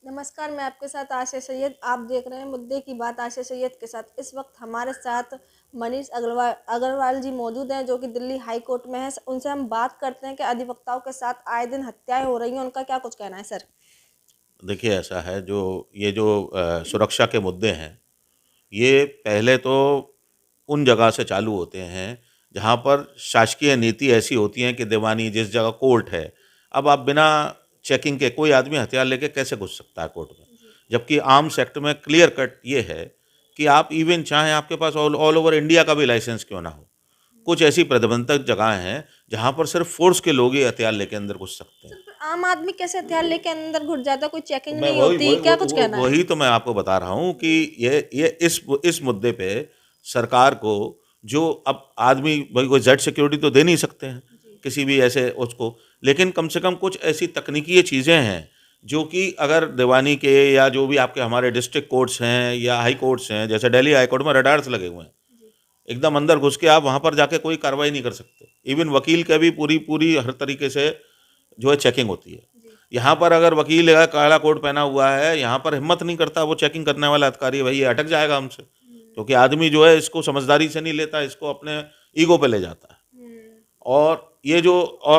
नमस्कार, मैं आपके साथ आशा सैयद। आप देख रहे हैं मुद्दे की बात आशा सैयद के साथ। इस वक्त हमारे साथ मनीष अग्रवाल अग्रवाल जी मौजूद हैं, जो कि दिल्ली हाई कोर्ट में हैं। उनसे हम बात करते हैं कि अधिवक्ताओं के साथ आए दिन हत्याएं हो रही हैं, उनका क्या कुछ कहना है सर? देखिए ऐसा है जो सुरक्षा के मुद्दे हैं, ये पहले तो उन जगह से चालू होते हैं जहाँ पर शासकीय नीति ऐसी होती है कि दीवानी जिस जगह कोर्ट है, अब आप बिना चेकिंग के कोई आदमी हथियार लेके कैसे घुस सकता है कोर्ट में? जी। जबकि आर्म्स एक्ट में क्लियर कट ये है कि आप इवन चाहें आपके पास ऑल ओवर इंडिया का भी लाइसेंस क्यों ना हो, कुछ ऐसी प्रतिबंधक जगह हैं जहाँ पर सिर्फ फोर्स के लोग ही हथियार लेके अंदर घुस सकते हैं। सर, फिर आम आदमी कैसे हथियार लेके अंदर घुस जाता है? कोई तो चेकिंग मैं नहीं वही होती, वही क्या वो कुछ वो कहना है? वही तो मैं आपको बता रहा हूँ कि ये इस मुद्दे पे सरकार को, जो अब आदमी भाई कोई जेड सिक्योरिटी तो दे नहीं सकते हैं जी। किसी भी ऐसे उसको, लेकिन कम से कम कुछ ऐसी तकनीकी चीज़ें हैं जो कि अगर दीवानी के या जो भी आपके हमारे डिस्ट्रिक्ट कोर्ट्स हैं या हाई कोर्ट्स हैं, जैसे दिल्ली हाई कोर्ट में रडार्स लगे हुए हैं, जी। एकदम अंदर घुस के आप वहाँ पर जाके कोई कार्रवाई नहीं कर सकते। इवन वकील का भी पूरी पूरी हर तरीके से जो है चेकिंग होती है। जी। यहाँ पर अगर वकील है काला कोट पहना हुआ है, यहाँ पर हिम्मत नहीं करता वो चेकिंग करने वाला अधिकारी, भाई ये अटक जाएगा हमसे, क्योंकि आदमी जो है इसको समझदारी से नहीं लेता, इसको अपने ईगो पे ले जाता है। हम्म। और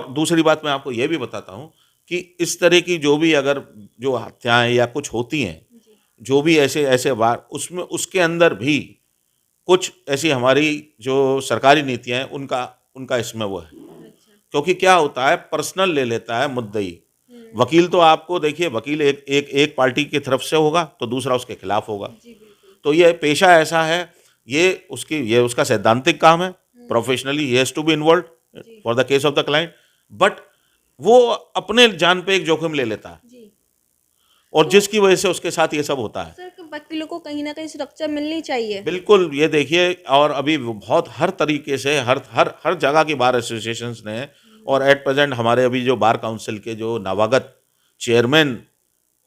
दूसरी बात मैं आपको ये भी बताता हूँ कि इस तरह की जो भी अगर जो हत्याएं या कुछ होती हैं, जी। जो भी ऐसे ऐसे वार, उसमें उसके अंदर भी कुछ ऐसी हमारी जो सरकारी नीतियाँ हैं उनका उनका इसमें वो है। अच्छा। क्योंकि क्या होता है, पर्सनल ले लेता है मुद्दई। हम्म। वकील तो आपको देखिए, वकील एक पार्टी की तरफ से होगा तो दूसरा उसके खिलाफ होगा। जी, बिल्कुल। तो ये पेशा ऐसा है, ये उसका सैद्धांतिक काम है। Professionally he has to be involve जी। For the case of the client, but वो अपने जान पे एक जोखिम ले लेता है, जी। और तो जिसकी वजह से उसके साथ ये सब होता है। सर, वकीलों को कहीं ना कहीं सुरक्षा मिलनी चाहिए। बिल्कुल, ये देखिए, और अभी वो बहुत हर तरीके से हर हर हर जगह की बार एसोसिएशंस ने, और एट प्रेजेंट हमारे अभी जो बार काउंसिल के जो नवागत चेयरमैन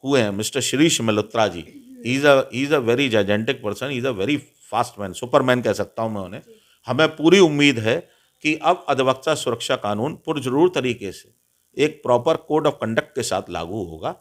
हुए हैं, Mister Shirish Malhotra ji, he is a very gigantic person, he is a very fast man, superman कह सकता हूँ मैं उन्हें। जी। हमें पूरी उम्मीद है कि अब अधिवक्ता सुरक्षा कानून पुरजरूर तरीके से एक प्रॉपर कोड ऑफ कंडक्ट के साथ लागू होगा,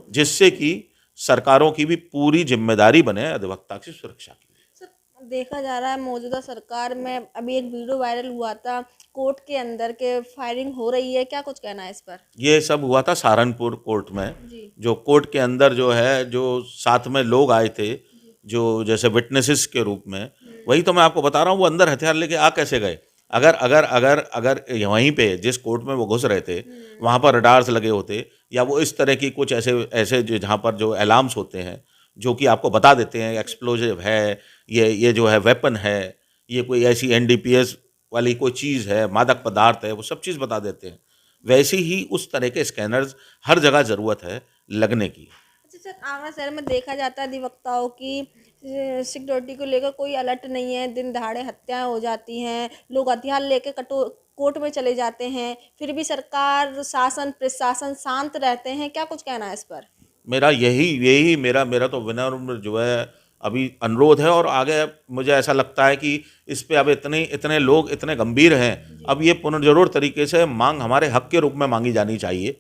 जिससे कि सरकारों की भी पूरी जिम्मेदारी बने अधिवक्ता की सुरक्षा की। सर, देखा जा रहा है मौजूदा सरकार में अभी एक वीडियो वायरल हुआ था, कोर्ट के अंदर के फायरिंग हो रही है, क्या कुछ कहना है इस पर? ये सब हुआ था सहारनपुर कोर्ट में। जी। जो कोर्ट के अंदर जो है, जो साथ में लोग आए थे, जी। जो जैसे विटनेसेस के रूप में, हम्म। वही तो मैं आपको बता रहा हूँ, वो अंदर हथियार लेके आ कैसे गए? अगर अगर अगर अगर वहीं पे जिस कोर्ट में वो घुस रहे थे, हम्म। वहाँ पर रडार्स लगे होते, या वो इस तरह की कुछ ऐसे ऐसे जहाँ पर जो अलार्म्स होते हैं, जो कि आपको बता देते हैं जी। एक्सप्लोजिव है, ये जो है वेपन है, ये कोई ऐसी एनडीपीएस वाली कोई चीज़ है, मादक पदार्थ है, वो सब चीज़ बता देते हैं। वैसे ही उस तरह के स्कैनर्स हर जगह ज़रूरत है लगने की। अच्छा सर, आगरा शहर में देखा जाता है अधिवक्ताओं की सिक्योरिटी को लेकर कोई अलर्ट नहीं है। दिन दहाड़े हत्याएं हो जाती हैं, लोग हथियार लेके कटो कोर्ट में चले जाते हैं, फिर भी सरकार शासन प्रशासन शांत रहते हैं, क्या कुछ कहना है इस पर? मेरा यही यही मेरा मेरा तो विनम्र जो है अभी अनुरोध है, और आगे मुझे ऐसा लगता है कि इस पे अब इतने इतने लोग इतने गंभीर हैं, जी। अब ये पुनर्जरूर तरीके से मांग हमारे हक के रूप में मांगी जानी चाहिए।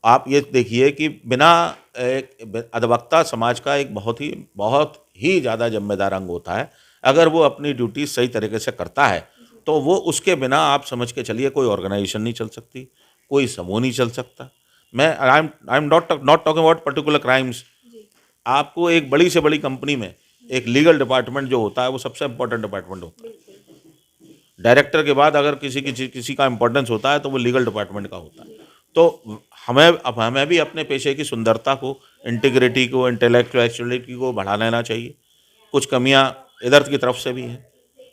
आप ये देखिए कि बिना एक अधिवक्ता समाज का एक बहुत ही ज़्यादा जिम्मेदार अंग होता है। अगर वो अपनी ड्यूटी सही तरीके से करता है, जी। तो वो उसके बिना आप समझ के चलिए कोई ऑर्गेनाइजेशन नहीं चल सकती, कोई समूह नहीं चल सकता। मैं I am not talking about particular crimes. जी। आपको एक बड़ी से बड़ी कंपनी में एक लीगल डिपार्टमेंट जो होता है, वो सबसे इम्पोर्टेंट डिपार्टमेंट होता है। बिल्कुल। डायरेक्टर के बाद अगर किसी का इम्पोर्टेंस होता है तो वो लीगल डिपार्टमेंट का होता है। जी। तो हमें भी अपने पेशे की सुंदरता को, इंटीग्रिटी को, इंटेलेक्चुअलिटी को बढ़ा लेना चाहिए। कुछ कमियां इधर की तरफ से भी हैं,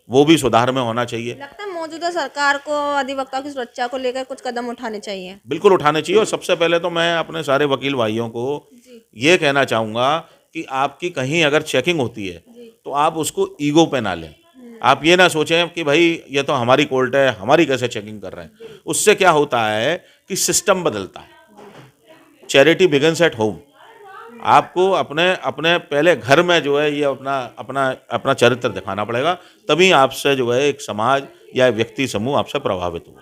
वो भी सुधार में होना चाहिए। लगता है मौजूदा सरकार को अधिवक्ताओं की सुरक्षा को लेकर कुछ कदम उठाने चाहिए। बिल्कुल उठाने चाहिए, और सबसे पहले तो मैं अपने सारे वकील भाइयों को जी। ये कहना चाहूँगा कि आपकी कहीं अगर चेकिंग होती है, जी। तो आप उसको ईगो पे ना लें। हम्म। आप ये ना सोचें कि भाई ये तो हमारी कोर्ट है, हमारी कैसे चेकिंग कर रहे हैं। बिल्कुल। उससे क्या होता है कि सिस्टम बदलता है। जी। Charity begins at home. Hmm. आपको अपने अपने पहले घर में जो है ये अपना अपना अपना चरित्र दिखाना पड़ेगा, तभी आपसे जो है एक समाज या व्यक्ति समूह आपसे प्रभावित होगा।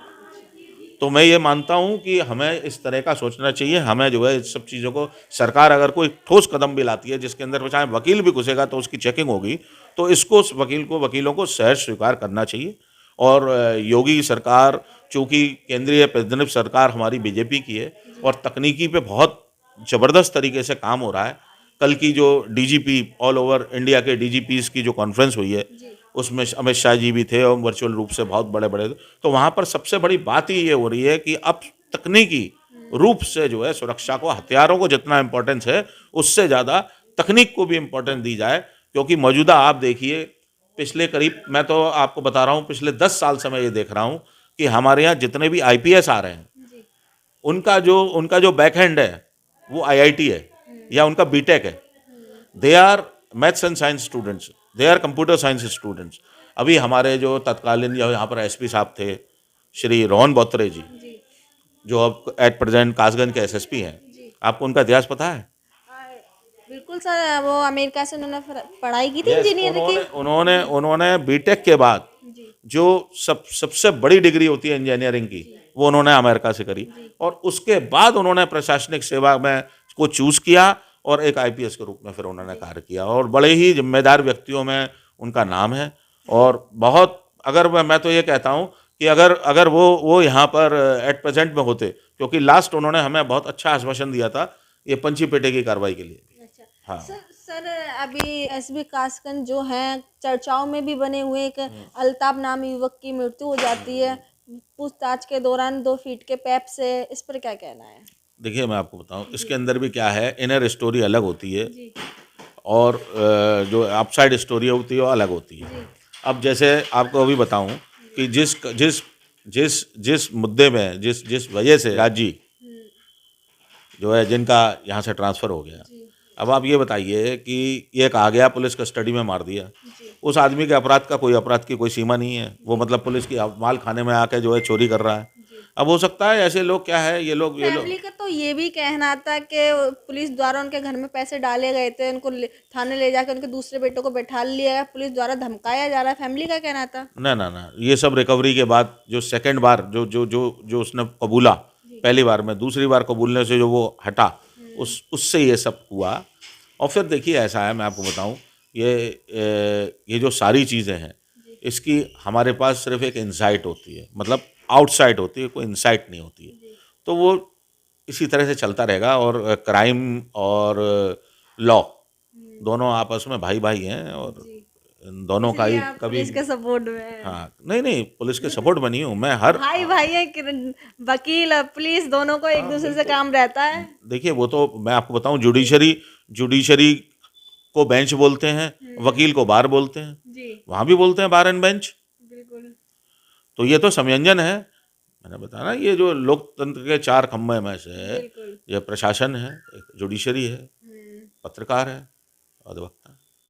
तो मैं ये मानता हूँ कि हमें इस तरह का सोचना चाहिए। हमें जो है इस सब चीज़ों को, सरकार अगर कोई ठोस कदम भी लाती है जिसके अंदर चाहे वकील भी घुसेगा तो उसकी चेकिंग होगी, तो इसको उस वकीलों को सहज स्वीकार करना चाहिए। और योगी सरकार, चूँकि केंद्रीय प्रतिनिधि सरकार हमारी बीजेपी की है और तकनीकी पे बहुत ज़बरदस्त तरीके से काम हो रहा है। कल की जो डीजीपी, ऑल ओवर इंडिया के डीजीपीज़ की जो कॉन्फ्रेंस हुई है, उसमें अमित शाह जी भी थे और वर्चुअल रूप से बहुत बड़े-बड़े, तो वहाँ पर सबसे बड़ी बात ही ये हो रही है कि अब तकनीकी रूप से जो है सुरक्षा को, हथियारों को जितना इम्पोर्टेंस है, उससे ज़्यादा तकनीक को भी इम्पोर्टेंस दी जाए। क्योंकि मौजूदा आप देखिए, पिछले करीब, मैं तो आपको बता रहा हूँ, पिछले 10 साल से मैं ये देख रहा हूँ कि हमारे यहाँ जितने भी आईपीएस आ रहे हैं, उनका जो बैकएंड है वो आईआईटी है या उनका बीटेक है। They are maths and science students, they are computer science students. अभी हमारे जो तत्कालीन यहाँ पर एसपी साहब थे, श्री रोहन बोत्रे जी, जो अब एट प्रेजेंट कासगंज के एसएसपी हैं, आपको उनका इतिहास पता है? बिल्कुल सर, वो अमेरिका से उन्होंने पढ़ाई की थी यस, इंजीनियर की। उन्होंने बीटेक के बाद जो सबसे बड़ी डिग्री होती है इंजीनियरिंग की, वो उन्होंने अमेरिका से करी और उसके बाद उन्होंने प्रशासनिक सेवा में को चूज किया और एक आईपीएस के रूप में फिर उन्होंने कार्य किया और बड़े ही जिम्मेदार व्यक्तियों में उनका नाम है। और बहुत, अगर मैं तो ये कहता हूँ कि अगर वो यहाँ पर एट प्रेजेंट में होते, क्योंकि लास्ट उन्होंने हमें बहुत अच्छा आश्वासन दिया था ये पंचीपेटे की कार्रवाई के लिए। अच्छा हाँ। सर, अभी एसबी कासगंज जो है चर्चाओं में भी बने हुए, एक अल्ताफ नामी युवक की मृत्यु हो जाती है पूछताछ के दौरान 2 फीट के पैप से, इस पर क्या कहना है? देखिए, मैं आपको बताऊं, इसके अंदर भी क्या है, इनर स्टोरी अलग होती है जी और जो आउटसाइड स्टोरी होती है वो अलग होती है। अब जैसे आपको अभी बताऊं कि जिस जिस जिस जिस मुद्दे में, जिस वजह से राज जी जो है, जिनका यहाँ से ट्रांसफ़र हो गया, अब आप ये बताइए कि ये कहा गया पुलिस कस्टडी में मार दिया। उस आदमी के अपराध का, कोई अपराध की कोई सीमा नहीं है, वो मतलब पुलिस की माल खाने में आके जो है चोरी कर रहा है। अब हो सकता है ऐसे लोग, क्या है, ये लोग फैमिली का तो ये भी कहना था कि पुलिस द्वारा उनके घर में पैसे डाले गए थे, उनको थाने ले जाकर उनके दूसरे बेटों को बैठा लिया गया, पुलिस द्वारा धमकाया जा रहा है, फैमिली का कहना था। ना, ये सब रिकवरी के बाद, जो सेकंड बार जो उसने कबूला, पहली बार में, दूसरी बार कबूलने से जो वो हटा, उससे ये सब हुआ। और फिर देखिए, ऐसा है, मैं आपको बताऊं, ये जो सारी चीज़ें हैं, इसकी हमारे पास सिर्फ एक इंसाइट होती है, मतलब आउटसाइड होती है, कोई इंसाइट नहीं होती है। तो वो इसी तरह से चलता रहेगा और क्राइम और लॉ दोनों आपस में भाई भाई हैं और इन दोनों का ही कभी, पुलिस के सपोर्ट में हाँ, नहीं, पुलिस के सपोर्ट में नहीं हूँ मैं। हर भाई भाई है, वकील और पुलिस दोनों को एक दूसरे से काम रहता है। देखिए, वो तो मैं आपको बताऊं, जुडिशरी को बेंच बोलते हैं, वकील को बार बोलते हैं, जी वहाँ भी बोलते हैं बार एंड बेंच। बिल्कुल। तो ये तो संयोजन है, मैंने बताया ना, ये जो लोकतंत्र के 4 खंभे में से है, बिल्कुल। ये प्रशासन है, एक जुडिशरी है, पत्रकार है और